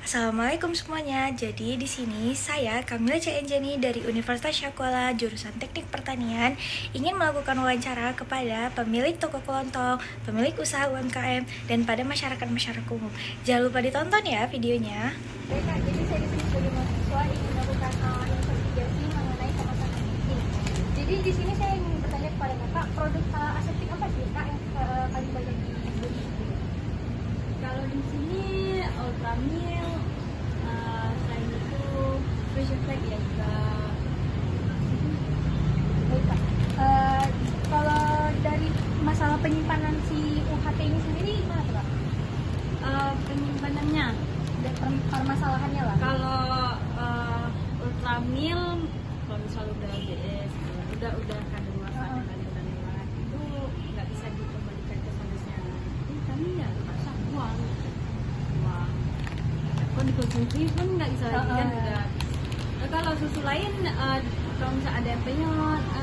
Assalamualaikum semuanya. Jadi di sini saya Kamila C. Enjani dari Universitas Syakuala jurusan Teknik Pertanian ingin melakukan wawancara kepada pemilik toko kelontong, pemilik usaha UMKM, dan pada masyarakat umum. Jangan lupa ditonton ya videonya. Baik Kak, jadi saya di sini sebagai mahasiswa ingin melakukan investigasi mengenai kemasan aseptik. Jadi di sini saya ingin bertanya kepada Kakak, produk aseptik apa sih Kak yang paling banyak dibeli? Kalau di sini Ultramil, selain itu Vision Flag ya juga. Baik Kak, kalau dari masalah penyimpanan si UHT ini sendiri gimana tuh Kak? Penyimpanannya, Dan permasalahannya lah. kalau Ultramil, kalau misalnya udah BS, udah kadaluarsa dan lewat itu nggak bisa dikembalikan ke salesnya. Jadi kami ya terpaksa buang. Kalau dikonsumsi pun nggak bisa lagi kan udah. Nah, kalau susu lain, kalau misalnya ada MP-nya,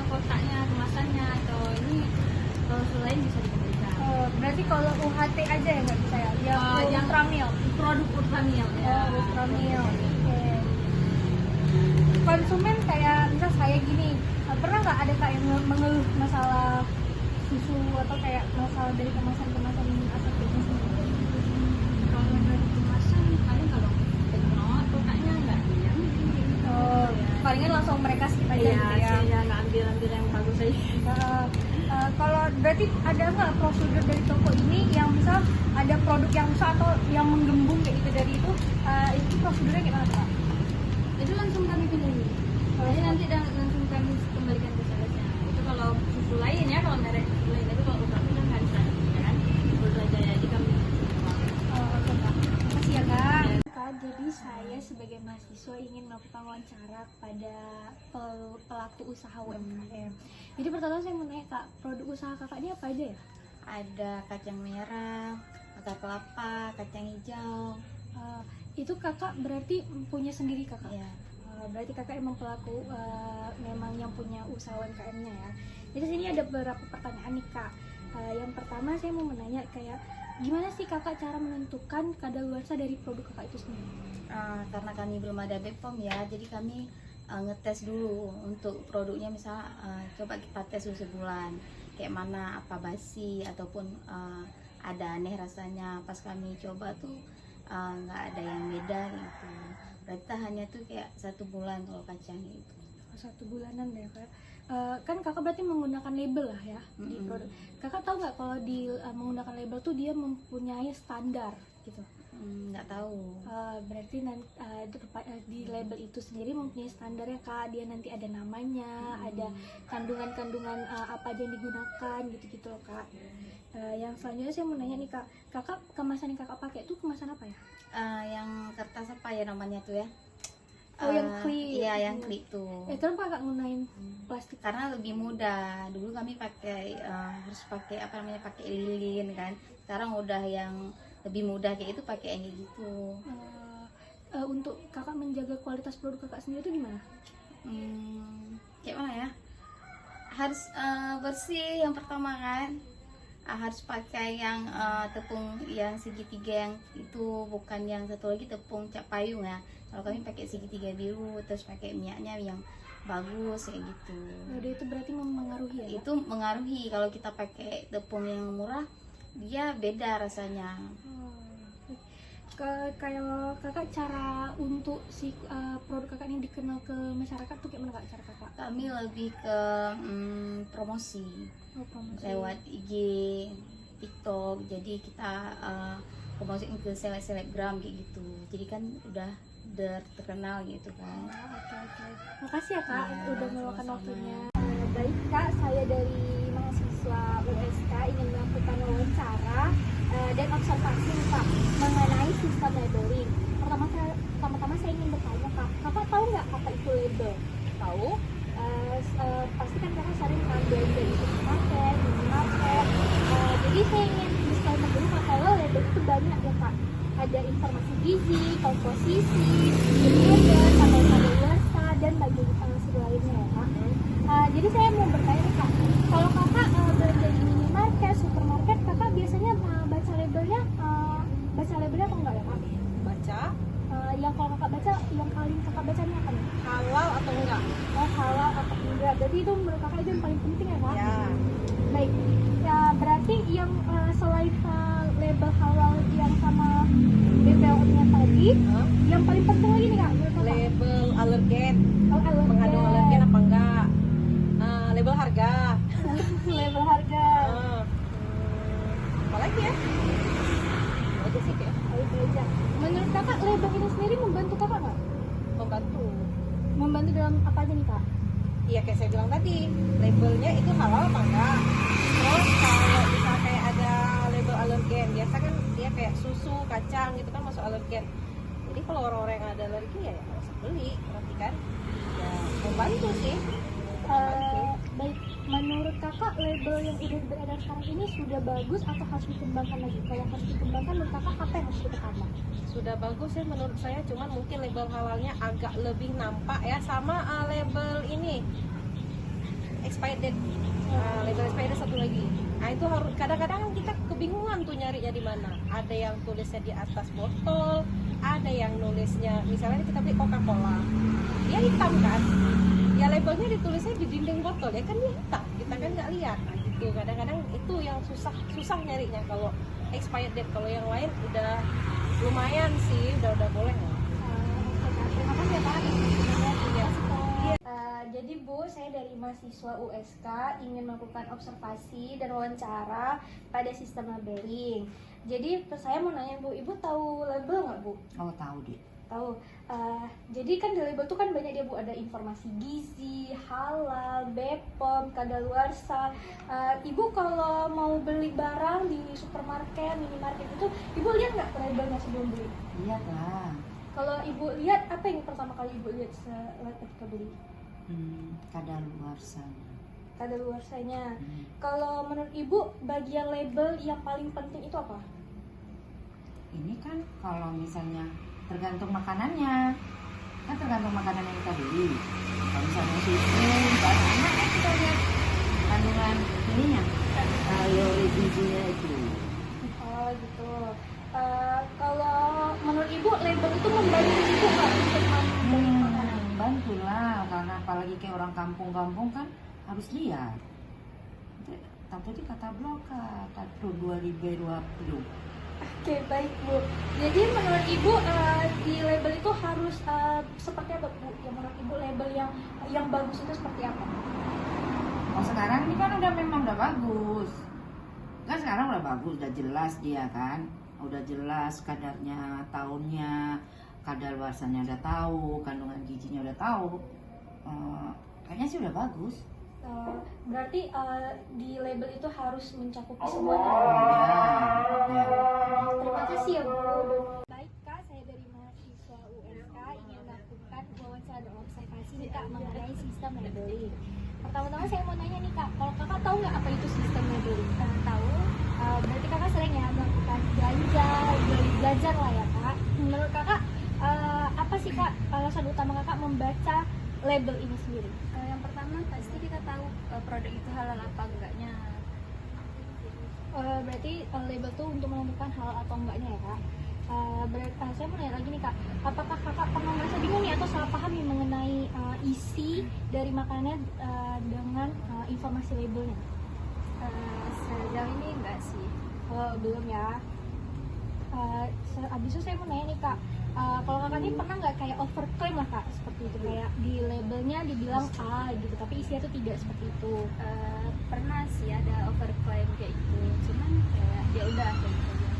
kotaknya, kemasannya atau ini, kalau susu lain bisa dikembalikan. Berarti kalau UHT aja yang nggak bisa ya? Yang Ultramil. Produk Ultramil ya. Ultramil. Oke. Konsumen kayak misal saya gini, pernah nggak ada Kak yang mengeluh masalah susu atau kayak masalah dari kemasan-kemasan aseptiknya sendiri? Kalau dari kemasan paling kalau penyot kotaknya nggak diam. Palingan langsung mereka skip aja Iya, gitu ya. saya nggak ambil yang bagus aja. Kalau berarti ada nggak prosedur dari toko ini yang misal ada produk yang rusak atau yang menggembung kayak gitu dari itu prosedurnya gimana Kak? Itu langsung kami pilih. Jadi nanti langsung kami kembalikan ke salesnya. Itu kalau susu lain ya, kalau merek susu lain. Tapi kalau Ultramil kan nggak bisa, ya kan? Baru aja jadi kami. Oke Kak, makasih ya Kak. Kak, jadi saya sebagai mahasiswa ingin melakukan wawancara pada pelaku usaha UMKM. Jadi pertama saya mau nanya Kak, produk usaha Kakak ini apa aja ya? Ada kacang merah, mata kelapa, kacang hijau. Itu Kakak berarti punya sendiri Kakak? Ya. Berarti Kakak emang pelaku memang yang punya usaha UMKM-nya ya. Jadi sini ada beberapa pertanyaan nih Kak. Yang pertama saya mau menanya kayak gimana sih Kakak cara menentukan kadaluarsa dari produk Kakak itu sendiri? Karena kami belum ada BPOM ya, jadi kami ngetes dulu untuk produknya. Misal coba kita tes dulu sebulan, kayak mana, apa basi ataupun ada aneh rasanya. Pas kami coba tuh nggak ada yang beda gitu. Berarti tahannya tuh kayak 1 bulan kalau kacang itu. 1 bulanan deh Kak. Kan Kakak berarti menggunakan label lah ya di produk. Kakak tahu nggak kalau di menggunakan label tuh dia mempunyai standar gitu? Nggak tahu. Berarti di label itu sendiri mempunyai standarnya Kak. Dia nanti ada namanya, ada kandungan-kandungan apa aja yang digunakan gitu-gitu loh Kak. Yang selanjutnya saya mau nanya nih Kak, Kakak kemasan yang Kakak pakai itu kemasan apa ya? Yang kertas apa ya namanya tuh ya? Yang klip. Iya, yang klip tuh. Kenapa Kakak gunain plastik? Karena lebih mudah. Dulu kami pakai harus pakai apa namanya, pakai lilin kan. Sekarang udah yang lebih mudah kayak itu, pakai yang kayak gitu. Untuk Kakak menjaga kualitas produk Kakak sendiri itu gimana? Kayak mana ya? Harus bersih yang pertama kan. Harus pakai yang tepung yang segitiga yang itu, bukan yang satu lagi tepung cap payung ya. Kalau kami pakai segitiga biru, terus pakai minyaknya yang bagus kayak gitu. Itu berarti mempengaruhi ya? Itu mengaruhi. Kalau kita pakai tepung yang murah, dia beda rasanya. Kayak Kakak cara untuk si produk Kakak ini dikenal ke masyarakat tuh kayak mana Kak cara Kakak? Kami lebih ke promosi. Promosi Lewat IG, TikTok. Jadi kita promosiin ke selebgram kayak gitu. Jadi kan udah terkenal gitu kan. Oke. Makasih ya Kak udah meluangkan sama-sama. waktunya. Baik Kak, saya dari mahasiswa USK ingin melakukan wawancara dan observasi nih Kak mengenai sistem labeling. Pertama-tama saya ingin bertanya Kak, Kakak tahu nggak apa itu label? Tahu? Pasti kan Kakak sering kan belanja di supermarket, di minimarket. Jadi saya ingin disclaimer dulu Kak, kalau label itu banyak ya Kak. Ada informasi gizi, komposisi, ingredient, tanggal kadaluarsa, dan bagian lainnya ya Kak. Jadi saya mau bertanya nih Kak, kalau Kakak belanja di minimarket, supermarket, Kakak biasanya baca labelnya atau enggak ya Kak? Baca. yang paling kakak baca nih apa nih? Halal atau enggak? Oh, halal atau enggak? Berarti itu menurut kakak itu yang paling penting ya kak? Ya. Baik, ya berarti yang selain label halal yang sama BPOM-nya tadi, yang paling penting lagi nih kak menurut kakak? Label alergen, Oh, alergen. mengandung alergen apa enggak? Label harga. Label harga. Apa lagi ya? Itu sih kayak Oh, itu aja. Menurut kakak label ini sendiri membantu kakak nggak? membantu. Membantu dalam apa aja nih kak? Iya kayak saya bilang tadi, labelnya itu halal apa enggak? Terus kalau misalnya kayak ada label alergen, biasa kan dia kayak susu, kacang gitu kan masuk alergen. Jadi kalau orang-orang yang ada alergi ya nggak usah beli, berarti kan ya membantu sih. Baik, menurut kakak label yang udah beredar sekarang ini sudah bagus atau harus dikembangkan lagi? Kalau harus dikembangkan, menurut kakak apa yang harus ditambah? Sudah bagus ya menurut saya, cuman mungkin label halalnya agak lebih nampak ya, sama label ini expired date. Label expired date satu lagi. Nah itu harus, kadang-kadang kita kebingungan tuh nyarinya di mana. Ada yang tulisnya di atas botol, ada yang nulisnya misalnya kita beli Coca-Cola, dia hitam kan, ya labelnya ditulisnya di dinding botol ya kan, dia hitam, kita kan nggak lihat. Nah gitu, kadang-kadang itu yang susah nyarinya kalau expired date. Kalau yang lain udah lumayan sih, udah boleh lah. Terima kasih ya kak. Iya. Jadi Bu, saya dari mahasiswa USK ingin melakukan observasi dan wawancara pada sistem labeling. Jadi saya mau nanya Bu, Ibu tahu label nggak Bu? Oh tahu deh. Tahu. Jadi kan di label tuh kan banyak dia Bu, ada informasi gizi, halal, BPOM, kadaluarsa. Ibu kalau mau beli barang di supermarket, minimarket itu, Ibu lihat nggak labelnya sebelum beli? Lihat lah. Kalau Ibu lihat, apa yang pertama kali Ibu lihat ketika beli? Kadaluarsa. Kadaluarsanya. Kalau menurut Ibu, bagian label yang paling penting itu apa? Ini kan kalau misalnya tergantung makanannya, kan tergantung makanan yang kita beli. Kalau misalnya susu, banana kan kita lihat kandungan ininya, kalori gizinya itu. Oh gitu. Kalau menurut Ibu, label itu membantu Ibu nggak untuk membeli makanan? Bantulah, karena apalagi kayak orang kampung-kampung kan harus lihat. Tadi kata blok kata 2020. Oke, baik Bu. Jadi menurut Ibu di label itu harus seperti apa Bu? Yang menurut Ibu label yang bagus itu seperti apa? Oh sekarang ini kan udah bagus. Kan sekarang udah bagus, udah jelas dia kan. Udah jelas kadarnya, tahunnya, kadaluarsanya udah tahu, kandungan gizinya udah tahu. Kayaknya sih udah bagus. Berarti di label itu harus mencakupi semuanya. Ya. Terima kasih ya Bu. Baik kak, saya dari mahasiswa USK ingin melakukan wawancara dan observasi nih kak mengenai sistem labeling. Pertama-tama saya mau nanya nih kak, kalau kakak tahu nggak apa itu sistem labeling? Tahu. Berarti kakak sering ya melakukan belajar lah ya kak. Menurut kakak apa sih kak alasan utama kakak membaca label ini sendiri? Yang pertama pasti kita tahu produk itu halal apa enggaknya. Berarti label tuh untuk menentukan halal atau enggaknya ya kak. Saya mau nanya lagi nih kak, apakah kakak pernah merasa bingung nih atau salah paham nih mengenai isi dari makanan dengan informasi labelnya? Sejauh ini enggak sih. Belum ya. Abis itu saya mau nanya nih kak, kalau kakak ini pernah nggak kayak overclaim lah kak, seperti itu, kayak di labelnya dibilang A gitu tapi isinya tuh tidak seperti itu? Pernah sih ada overclaim kayak gitu, cuman kayak ya udah kayak gitu aja.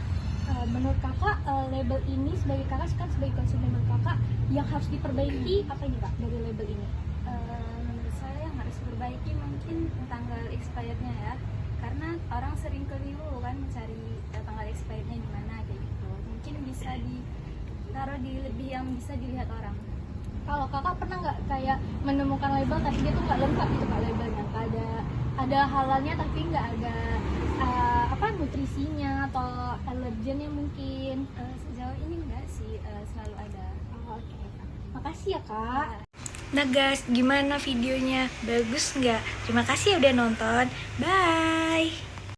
Menurut kakak label ini sebagai kakak kan sebagai konsumen kakak yang harus diperbaiki apa ini kak dari label ini? Menurut saya yang harus diperbaiki mungkin tanggal expirednya ya, karena orang sering keliru kan mencari tanggal expirednya di mana kayak gitu. Mungkin bisa ditaruh di lebih yang bisa dilihat orang. Kalau kakak pernah nggak kayak menemukan label tapi dia tuh nggak lengkap gitu kak labelnya, ada halalnya tapi nggak ada nutrisinya atau alergennya mungkin? Sejauh ini enggak sih, selalu ada. Oke kak, makasih ya kak. Nah guys, gimana videonya? Bagus nggak? Terima kasih ya udah nonton. Bye!